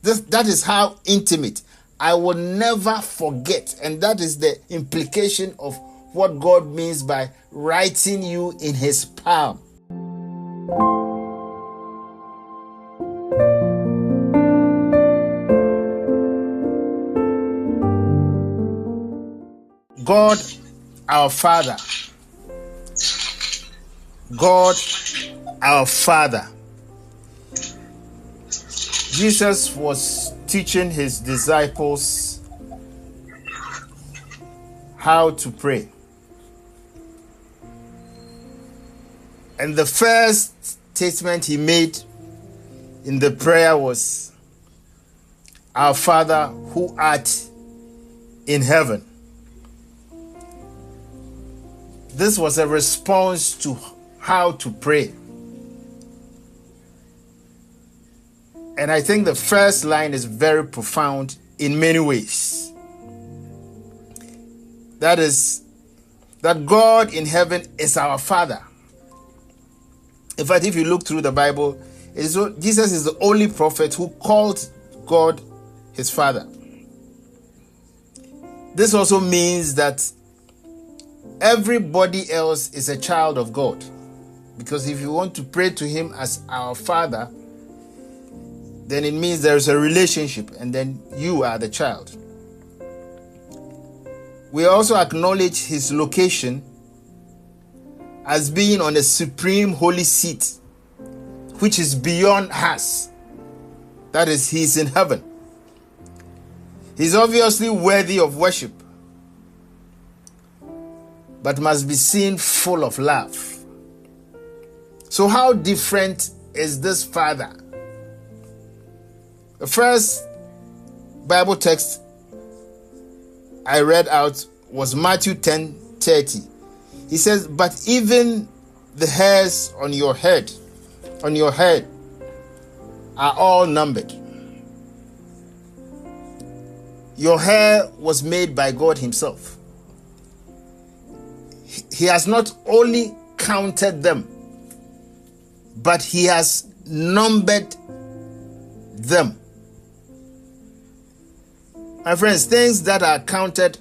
That is how intimate. I will never forget. And that is the implication of what God means by writing you in his palm. God, our Father. God, our Father. Jesus was teaching his disciples how to pray. And the first statement he made in the prayer was, "Our Father who art in heaven." This was a response to how to pray. And I think the first line is very profound in many ways. That is, that God in heaven is our Father. In fact, if you look through the Bible, Jesus is the only prophet who called God his Father. This also means that everybody else is a child of God. Because if you want to pray to him as our Father, then it means there is a relationship, and then you are the child. We also acknowledge his location as being on a supreme holy seat, which is beyond us. That is, he is in heaven. He's obviously worthy of worship, but must be seen full of love. So how different is this Father? The first Bible text I read out was Matthew 10:30. He says, "But even the hairs on your head are all numbered." Your hair was made by God himself. He has not only counted them, but he has numbered them. My friends, things that are counted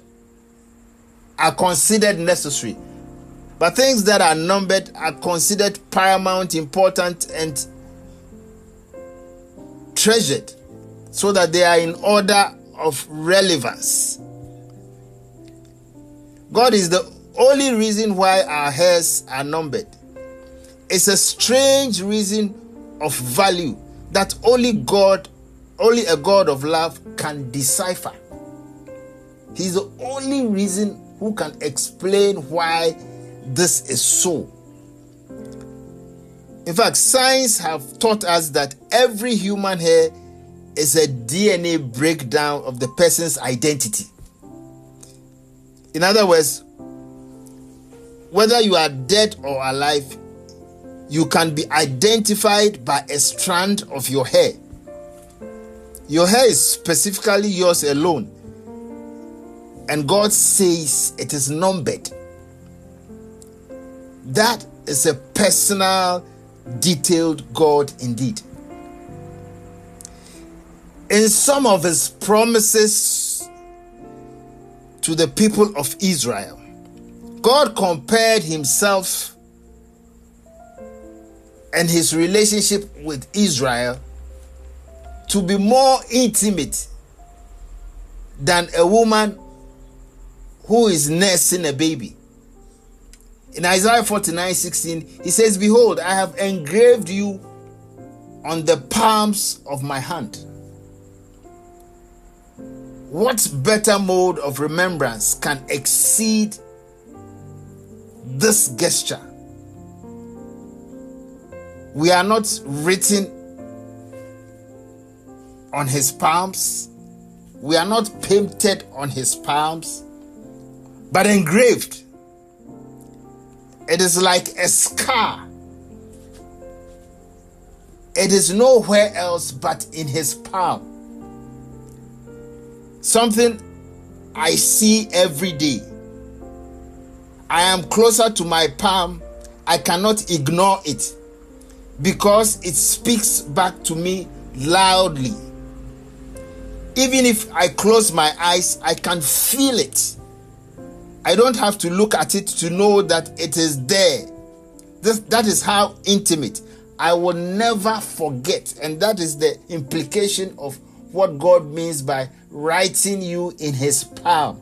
are considered necessary, but things that are numbered are considered paramount, important, and treasured, so that they are in order of relevance. God is the only reason why our hairs are numbered. It's a strange reason of value that only a God of love can decipher. He's the only reason who can explain why this is so. In fact, science have taught us that every human hair is a DNA breakdown of the person's identity. In other words, whether you are dead or alive, you can be identified by a strand of your hair. Your hair is specifically yours alone, and God says it is numbered. That is a personal, detailed God indeed. In some of his promises to the people of Israel, God compared himself and his relationship with Israel to be more intimate than a woman who is nursing a baby. In Isaiah 49:16, he says, "Behold, I have engraved you on the palms of my hand." What better mode of remembrance can exceed this gesture? We are not written on his palms. We are not painted on his palms, but engraved. It is like a scar. It is nowhere else but in his palm. Something I see every day. I am closer to my palm. I cannot ignore it because it speaks back to me loudly. Even if I close my eyes, I can feel it. I don't have to look at it to know that it is there. That is how intimate. I will never forget. And that is the implication of what God means by writing you in his palm.